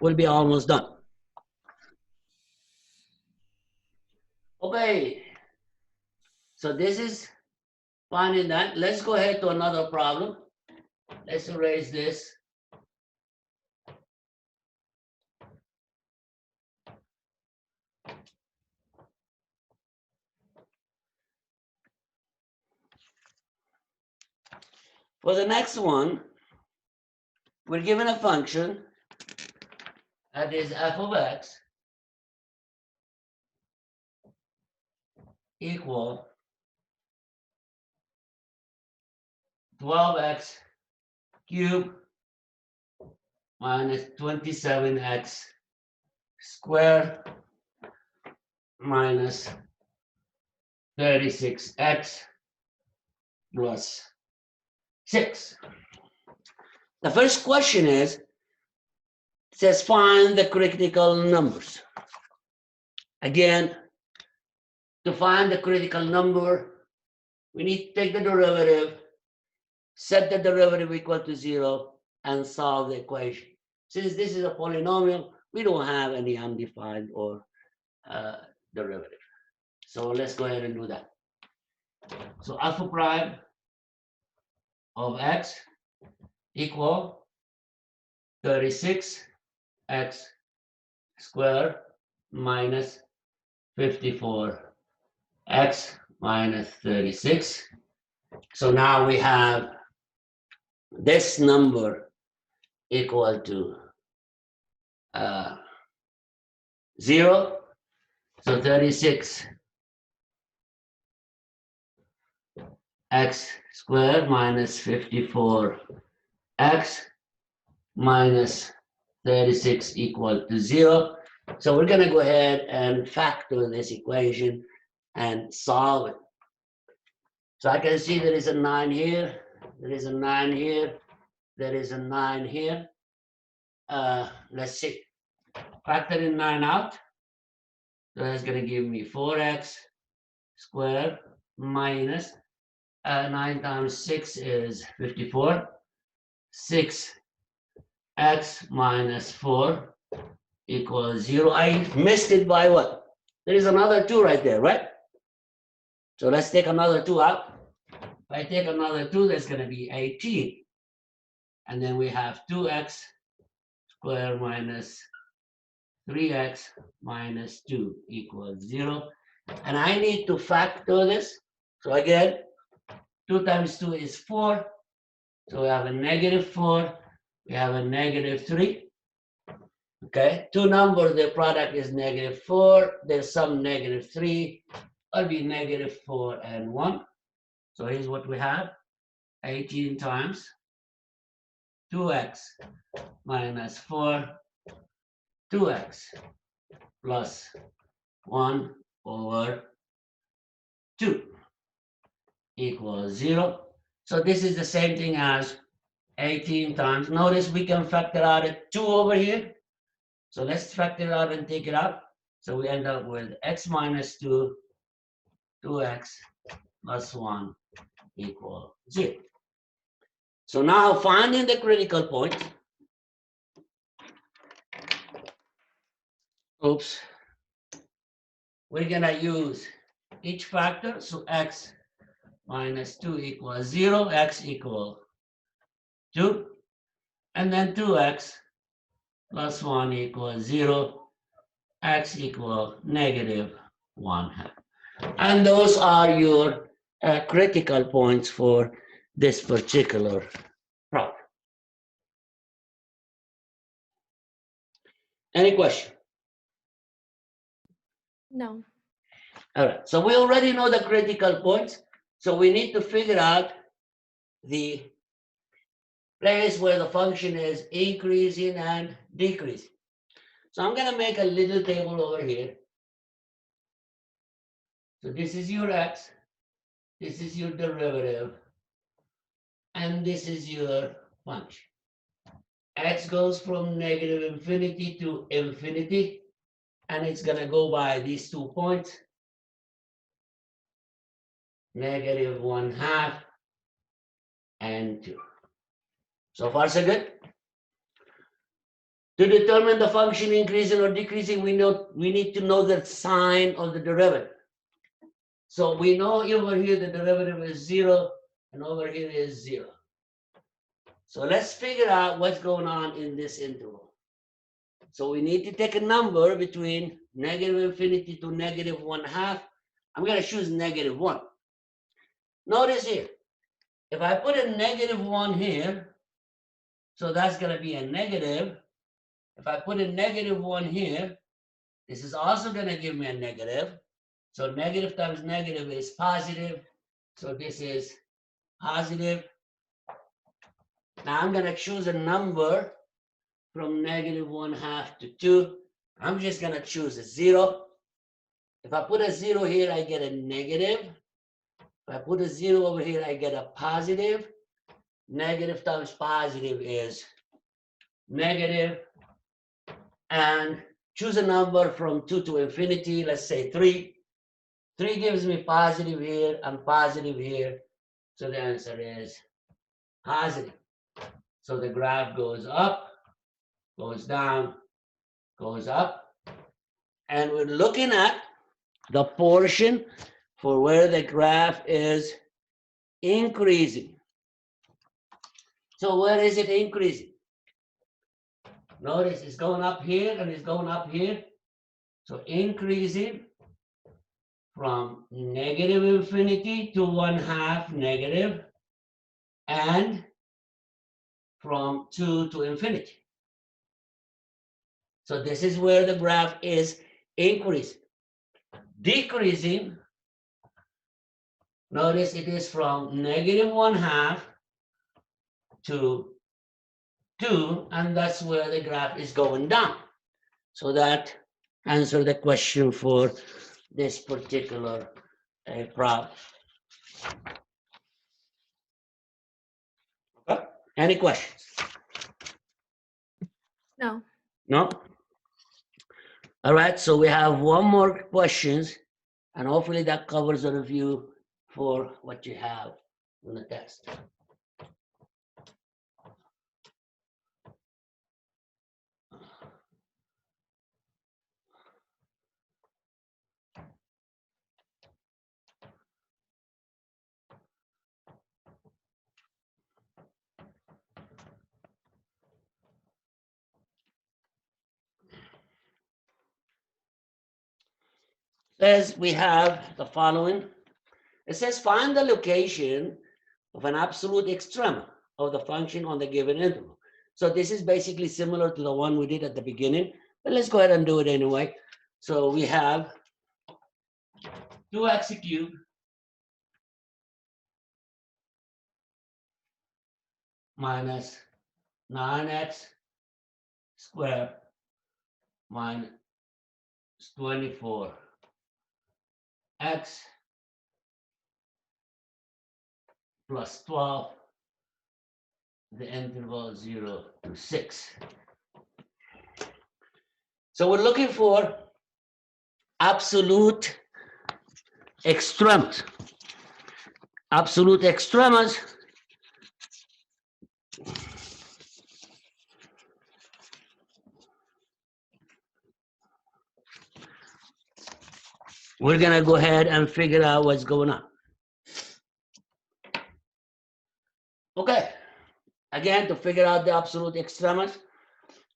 we'll be almost done. Okay. So this is finding that. Let's go ahead to another problem. Let's erase this. For the next one, we're given a function that is f of x equal 12x cubed minus 27x squared minus 36x plus 6. The first question is, it says find the critical numbers. Again, to find the critical number, we need to take the derivative, set the derivative equal to 0, and solve the equation. Since this is a polynomial, we don't have any undefined or derivative. So let's go ahead and do that. So alpha prime of x equal 36x squared minus 54x x minus 36. So now we have this number equal to 0. So 36 x squared minus 54 x minus 36 equal to 0. So we're going to go ahead and factor this equation and solve it. So I can see there is a 9 here, there is a 9 here, there is a 9 here. Let's see. Factor in 9 out. So that's going to give me 4x squared minus 9 times 6 is 54. 6x minus 4 equals 0. I missed it by what? There is another 2 right there, right? So let's take another 2 out. If I take another 2, that's going to be 18. And then we have 2x squared minus 3x minus 2 equals 0. And I need to factor this. So again, 2 times 2 is 4. So we have a negative 4. We have a negative 3. Okay, two numbers, their product is negative 4. There's some negative 3. That'll be negative 4 and 1. So here's what we have. 18 times 2x minus 4, 2x plus 1 over 2 equals 0. So this is the same thing as 18 times. Notice we can factor out a 2 over here. So let's factor it out and take it out. So we end up with x minus 2, 2x plus 1 equal 0. So now finding the critical point. Oops. We're going to use each factor. So x minus 2 equals 0, x equal 2. And then 2x plus 1 equals 0, x equal negative 1/2. And those are your critical points for this particular problem. Any question? No. All right, so we already know the critical points. So we need to figure out the place where the function is increasing and decreasing. So I'm going to make a little table over here. So this is your x, this is your derivative, and this is your function. X goes from negative infinity to infinity, and it's going to go by these 2 points, negative 1/2 and 2. So far, so good. To determine the function increasing or decreasing, we need to know the sign of the derivative. So we know over here the derivative is 0, and over here is 0. So let's figure out what's going on in this interval. So we need to take a number between negative infinity to negative 1/2. I'm going to choose negative 1. Notice here, if I put a negative 1 here, so that's going to be a negative. If I put a negative 1 here, this is also going to give me a negative. So negative times negative is positive. So this is positive. Now I'm going to choose a number from negative 1/2 to 2. I'm just going to choose a 0. If I put a 0 here, I get a negative. If I put a 0 over here, I get a positive. Negative times positive is negative. And choose a number from 2 to infinity. Let's say 3. 3 gives me positive here and positive here. So the answer is positive. So the graph goes up, goes down, goes up. And we're looking at the portion for where the graph is increasing. So where is it increasing? Notice it's going up here and it's going up here. So increasing from negative infinity to 1/2 negative, and from 2 to infinity. So this is where the graph is increasing. Decreasing, notice it is from negative 1/2 to 2, and that's where the graph is going down. So that answers the question for this particular problem. Okay. Any questions? No. No? All right, so we have one more questions, and hopefully that covers the review for what you have on the test. Says we have the following. It says find the location of an absolute extrema of the function on the given interval. So this is basically similar to the one we did at the beginning, but let's go ahead and do it anyway. So we have 2x cubed minus 9x squared minus 24x plus 12, the interval 0 to 6. So we're looking for absolute extremas. Absolute extremas we're going to go ahead and figure out what's going on. Okay, again, to figure out the absolute extremas,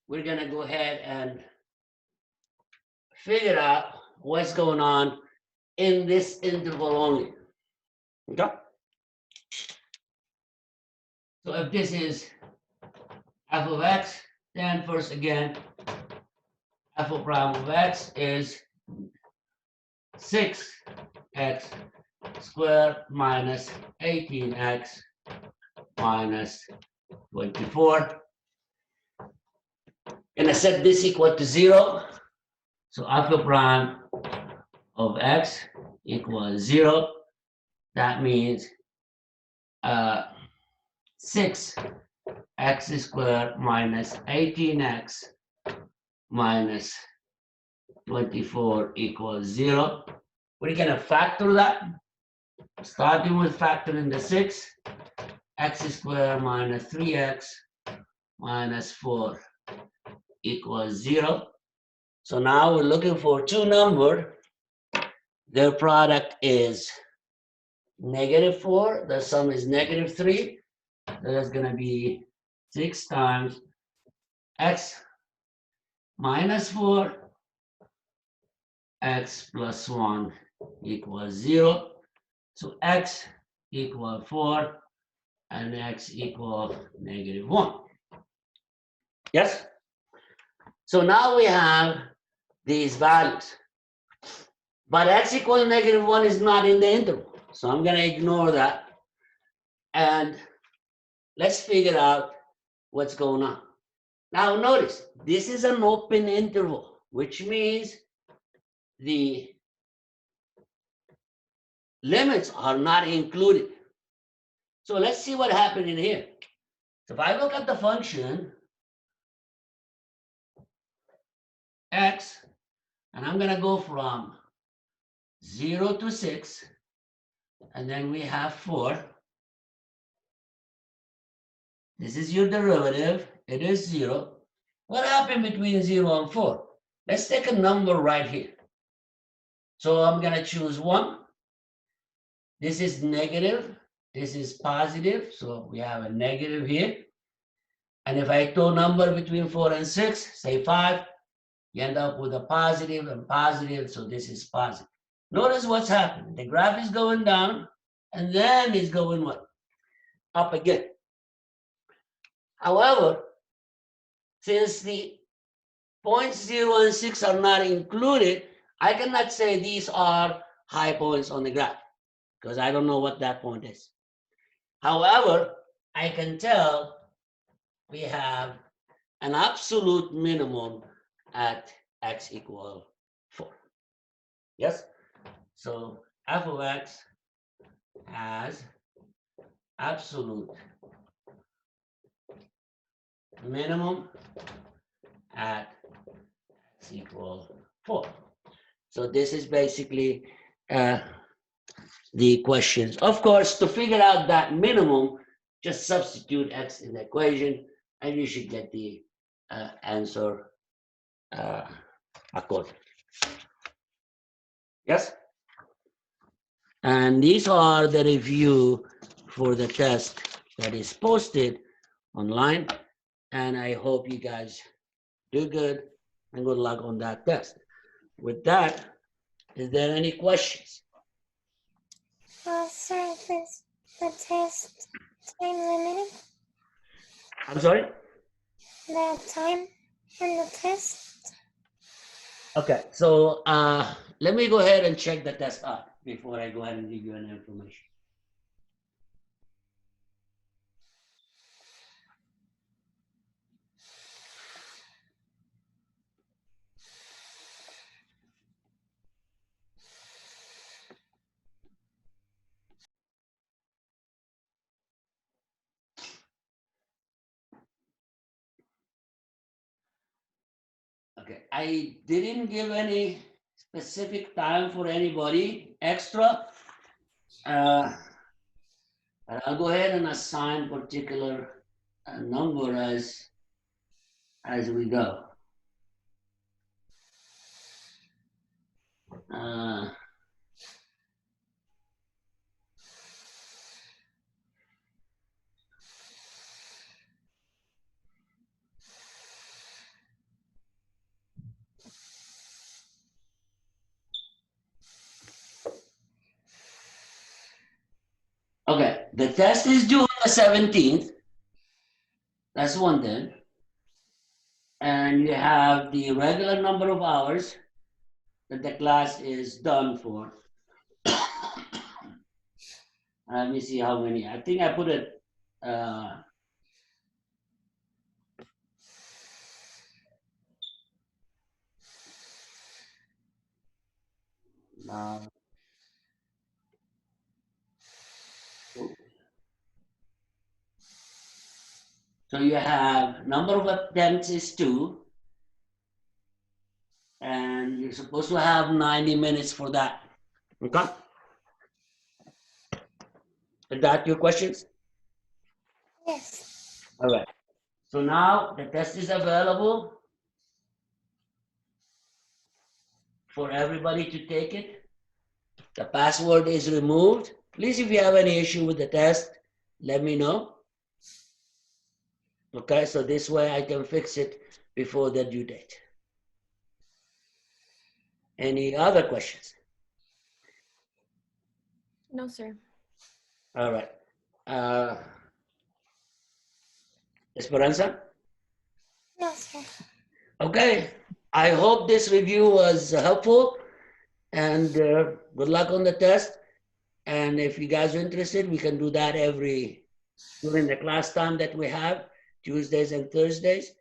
we're going to go ahead and figure out what's going on in this interval only. Okay? So if this is f of x, then first again, f of prime of x is 6x squared minus 18x minus 24. And I set this equal to 0. So alpha prime of x equals 0. That means 6x squared minus 18x minus 24 equals 0. We're going to factor that. Starting with factoring the 6, x squared minus 3x minus 4 equals 0. So now we're looking for two numbers. Their product is -4. The sum is -3. So that's going to be 6 times x minus 4, x plus 1 equals 0. So x equals 4 and x equals -1. Yes? So now we have these values. But x equals -1 is not in the interval. So I'm going to ignore that. And let's figure out what's going on. Now notice, this is an open interval, which means the limits are not included. So let's see what happened in here. So if I look at the function x, and I'm going to go from 0 to 6, and then we have 4. This is your derivative. It is 0. What happened between 0 and 4? Let's take a number right here. So I'm going to choose 1. This is negative. This is positive. So we have a negative here. And if I throw a number between 4 and 6, say 5, you end up with a positive and positive. So this is positive. Notice what's happening. The graph is going down, and then it's going what? Up again. However, since the points 0 and 6 are not included, I cannot say these are high points on the graph because I don't know what that point is. However, I can tell we have an absolute minimum at x equal 4. Yes? So f of x has absolute minimum at x equal 4. So this is basically the questions. Of course, to figure out that minimum, just substitute x in the equation, and you should get the answer accordingly. Yes? And these are the review for the test that is posted online. And I hope you guys do good and good luck on that test. With that, is there any questions? Sir, is the test time limited? I'm sorry? The time on the test? Okay, so let me go ahead and check the test out before I go ahead and give you any information. Okay, I didn't give any specific time for anybody extra. But I'll go ahead and assign particular number as we go. Okay, the test is due on the 17th. That's one thing. And you have the regular number of hours that the class is done for. Let me see how many. I think I put it. So you have number of attempts is 2. And you're supposed to have 90 minutes for that. Okay? Is that your questions? Yes. All right. So now the test is available for everybody to take it. The password is removed. Please, if you have any issue with the test, let me know. Okay, so this way I can fix it before the due date. Any other questions? No, sir. All right. Esperanza? No, sir. Okay. I hope this review was helpful, and good luck on the test. And if you guys are interested, we can do that during the class time that we have, Tuesdays and Thursdays.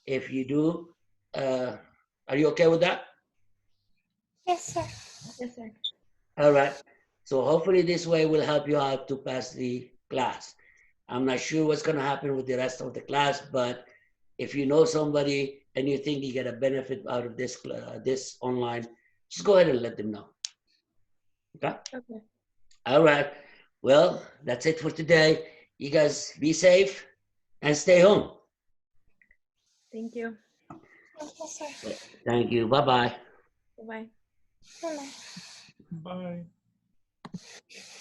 If you do, are you okay with that? Yes, sir. Yes, sir. All right. So hopefully this way will help you out to pass the class. I'm not sure what's going to happen with the rest of the class, but if you know somebody and you think you get a benefit out of this online, just go ahead and let them know. Okay? Okay. All right. Well, that's it for today. You guys be safe and stay home. Thank you. Thank you, sir. Thank you. Bye-bye. Bye-bye. Bye-bye. Bye.